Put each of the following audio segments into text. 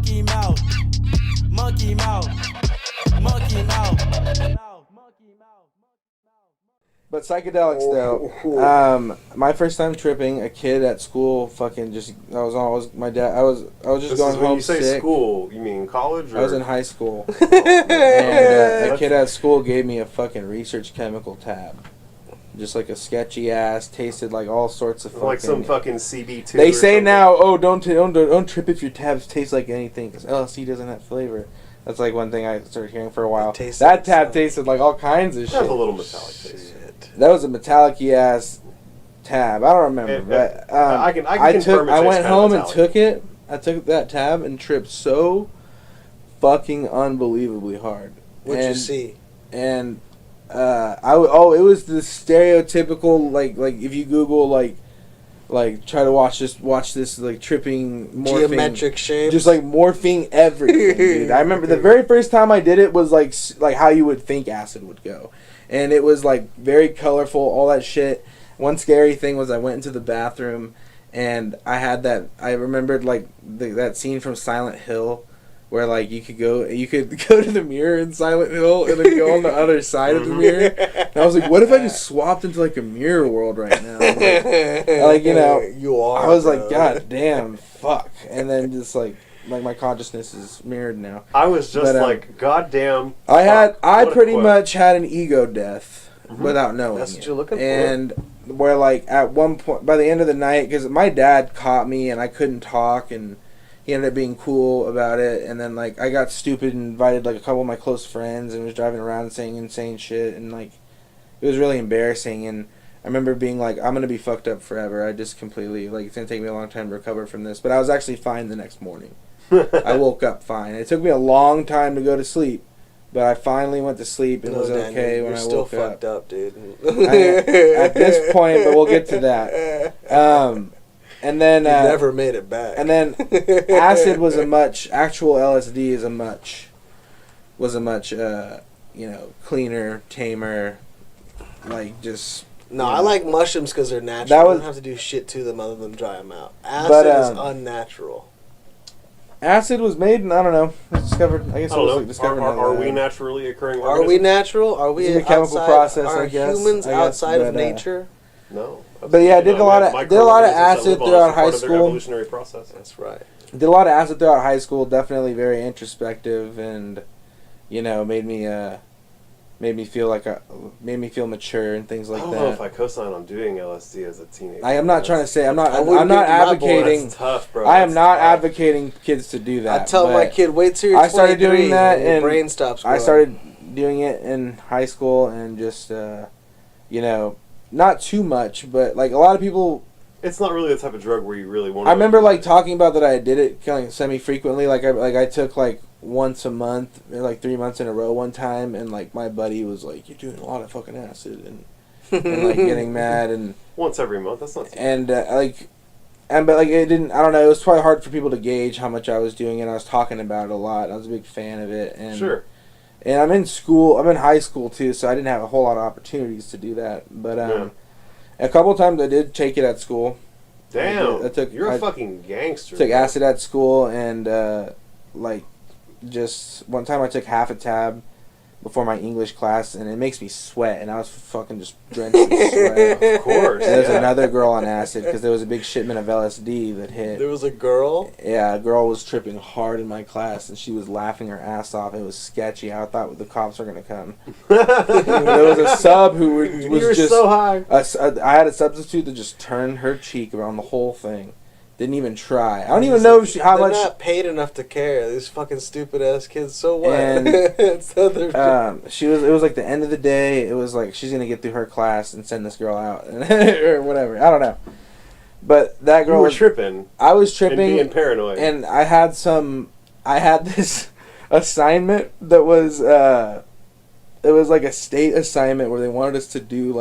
Monkey mouth. Monkey mouth. Monkey mouth. But psychedelics though, my first time tripping, a kid at school fucking just, I was my dad, I was just This going is when home you say sick. school, you mean college? Or? I was in high school. And a kid at school gave me a fucking research chemical tab. Just like a sketchy ass, tasted like all sorts of fucking... Like some fucking CB2 They say something. now, oh, don't trip if your tabs taste like anything, because LSD doesn't have flavor. That's like one thing I started hearing for a while. That tab tasted like all kinds of shit. It has a little metallic taste. That was a metallic-y ass tab. I don't remember, but I can confirm I went home and took it. I took that tab and tripped so fucking unbelievably hard. What'd you see? And it was the stereotypical like if you Google like try to watch this like tripping morphing, geometric shape, just like morphing everything. Dude. I remember the very first time I did it was like how you would think acid would go, and it was like very colorful, all that shit. One scary thing was I went into the bathroom and I remembered like that scene from Silent Hill where like you could go to the mirror in Silent Hill and then go on the other side of the mirror. And I was like, what if I just swapped into like a mirror world right now? Like you know, you are. I was like, God damn, fuck. And then just like my consciousness is mirrored now. I was just like, God damn. I pretty much had an ego death without knowing. That's what you're looking for. And where like at one point by the end of the night, because my dad caught me and I couldn't talk, and he ended up being cool about it, and then like I got stupid and invited like a couple of my close friends and was driving around saying insane shit, and like it was really embarrassing. And I remember being like, I'm gonna be fucked up forever. I just completely like it's gonna take me a long time to recover from this. But I was actually fine the next morning. I woke up fine. It took me a long time to go to sleep, but I finally went to sleep and was okay when I woke up. You're still fucked up, dude. At this point, but we'll get to that. And then you never made it back. And then acid was actual LSD was a much cleaner, tamer, like just. No, I like mushrooms because they're natural. You don't have to do shit to them other than dry them out. Acid is unnatural. Acid was made, and I don't know. It was discovered. I guess it was like discovered. Are we naturally occurring? Are we natural? Are we a chemical process? Are I guess humans outside of but, nature? No. But yeah, I did a lot of acid throughout high school. Evolutionary process. That's right. Did a lot of acid throughout high school. Definitely very introspective, and made me feel mature and things like that. I don't know if I co-sign on doing LSD as a teenager. I'm not trying to say I'm not advocating. That's tough, bro. I am not advocating kids to do that. I tell my kid, wait till you're 23. I started doing that, and your brain stops growing. I started doing it in high school, and just not too much, but like a lot of people. It's not really the type of drug where you really want to. I remember like talking about that I did it kind of semi-frequently. Like I took like once a month, like 3 months in a row one time, and like my buddy was like, "You're doing a lot of fucking acid," and like getting mad, and once every month. That's not. But it didn't. I don't know. It was probably hard for people to gauge how much I was doing it. I was talking about it a lot. I was a big fan of it, and sure. And I'm in school. I'm in high school too, so I didn't have a whole lot of opportunities to do that. But a couple of times I did take it at school. Damn, you're a fucking gangster. Took acid at school, and just one time I took half a tab before my English class, and it makes me sweat, and I was fucking just drenched in sweat. Of course. And there was another girl on acid because there was a big shipment of LSD that hit. There was a girl? Yeah, a girl was tripping hard in my class, and she was laughing her ass off. It was sketchy. I thought the cops were going to come. There was a sub who was you were just so high. I had a substitute that just turned her cheek around the whole thing. Didn't even try. I don't even know how much. They're not paid enough to care. These fucking stupid ass kids. So what? And it's it was like the end of the day. It was like she's gonna get through her class and send this girl out or whatever. I don't know. But that girl was tripping. I was tripping and being paranoid. And I had this assignment that was it was like a state assignment where they wanted us to do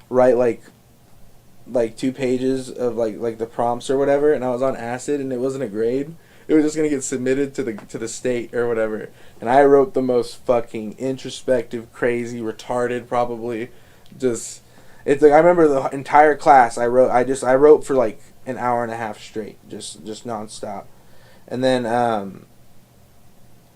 write 2 pages of like the prompts or whatever, and I was on acid, and it wasn't a grade. It was just gonna get submitted to the state or whatever, and I wrote the most fucking introspective, crazy, retarded, probably, just it's like I remember the entire class I wrote for like an hour and a half straight, just nonstop, And then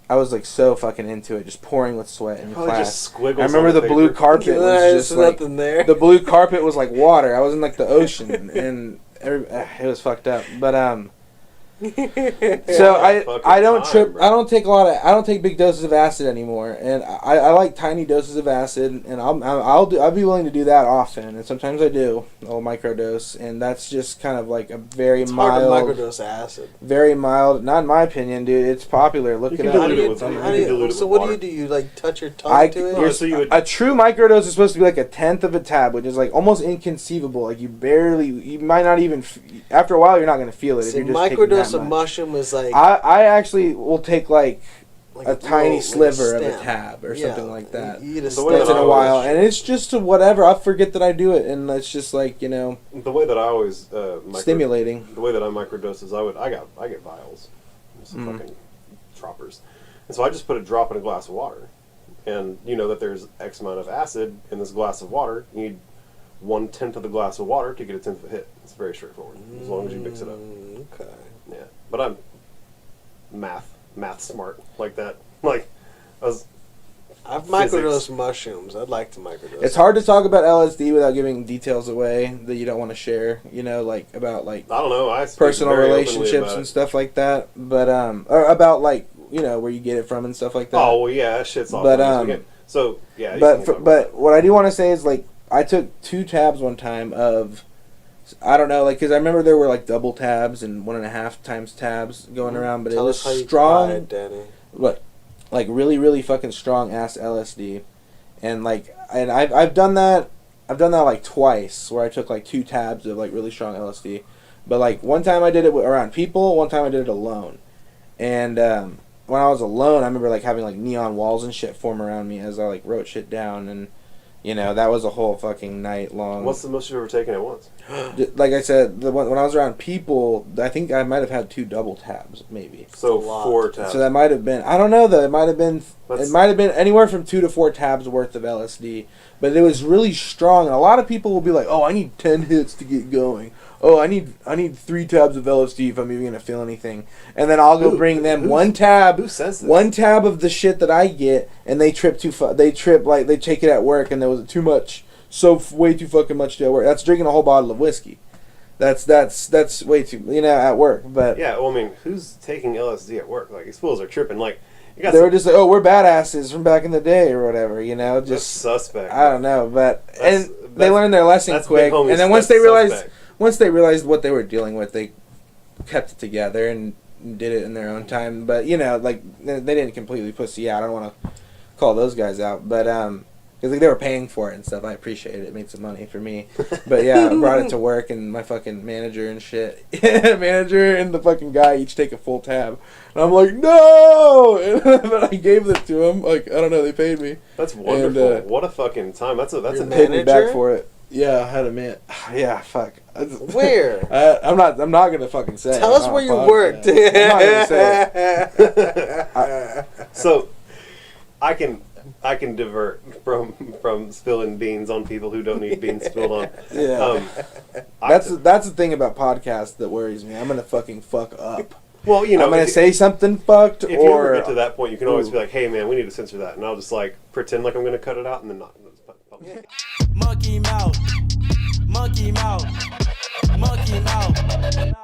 I was like so fucking into it, just pouring with sweat in class. Just squiggles. I remember the blue carpet was just like there. The blue carpet was like water. I was in like the ocean, and it was fucked up. But so I don't trip. Bro. I don't take big doses of acid anymore, and I like tiny doses of acid, and I'll be willing to do that often, and sometimes I do a little microdose, and that's just kind of like a very mild. Hard to microdose acid. Very mild, not in my opinion, dude. It's popular. Look it up. So what do? You like touch your tongue to it? A true microdose is supposed to be like 1/10 of a tab, which is like almost inconceivable. Like you might not even. After a while, you're not gonna feel it. So if you're just microdose of mushroom is like. I actually will take like a tiny sliver of a tab or something like that. You eat a once in a while, and it's just whatever. I forget that I do it, and it's just like the way that I always stimulating. The way that I microdose is I get vials, some fucking droppers, and so I just put a drop in a glass of water, and you know that there's X amount of acid in this glass of water. You need 1/10 of the glass of water to get a 1/10 of a hit. It's very straightforward as long as you mix it up. Okay. Yeah, but I'm math smart like that. Like I've microdosed mushrooms. I'd like to microdose. It's hard to talk about LSD without giving details away that you don't want to share. Like about like I don't know, personal relationships and stuff like that. But or about like where you get it from and stuff like that. Oh well, yeah, that shit's all. But so yeah. But what I do want to say is like I took 2 tabs one time of. I don't know, like, because I remember there were, like, double tabs and 1.5 times tabs going around, but it was strong. What? Like, really, really fucking strong ass LSD. And, like, and I've done that, like, twice, where I took, like, 2 tabs of, like, really strong LSD. But, like, one time I did it around people, one time I did it alone. And, when I was alone, I remember, like, having, like, neon walls and shit form around me as I, like, wrote shit down, and... that was a whole fucking night long. What's the most you've ever taken at once? Like I said, when I was around people, I think I might have had 2 double tabs, maybe. So 4 tabs. So that might have been. I don't know though. It might have been. It might have been anywhere from 2 to 4 tabs worth of LSD, but it was really strong. And a lot of people will be like, "Oh, I need 10 hits to get going. Oh, I need 3 tabs of LSD if I'm even gonna feel anything." And then I'll go bring them 1 tab. Who says this? 1 tab of the shit that I get, and they trip they take it at work, and there was too much. So way too fucking much to at work. That's drinking a whole bottle of whiskey. That's way too at work. But yeah, well, I mean, who's taking LSD at work? Like these fools are tripping. Like they were just like, oh, we're badasses from back in the day or whatever. Just that's suspect. I don't know, but they learned their lesson quick. And then once they realized what they were dealing with, they kept it together and did it in their own time. But like they didn't completely pussy out. I don't want to call those guys out, but because like, they were paying for it and stuff. I appreciate it. It made some money for me. But yeah, I brought it to work, and my fucking manager and shit, manager and the fucking guy each take a full tab, and I'm like, no. But I gave it to him. Like I don't know, they paid me. That's wonderful. And, what a fucking time. That's a manager? Paid me back for it. Yeah, I had a man. Yeah, fuck. Where? I'm not gonna fucking say. Tell us where you worked. I'm not gonna say it. So, I can divert from spilling beans on people who don't need beans spilled on. Yeah. That's the thing about podcasts that worries me. I'm gonna fucking fuck up. Well, I'm gonna say something fucked. If you ever get to that point, you can always be like, "Hey, man, we need to censor that," and I'll just like pretend like I'm gonna cut it out and then not. Monkey mouth, monkey mouth, monkey mouth.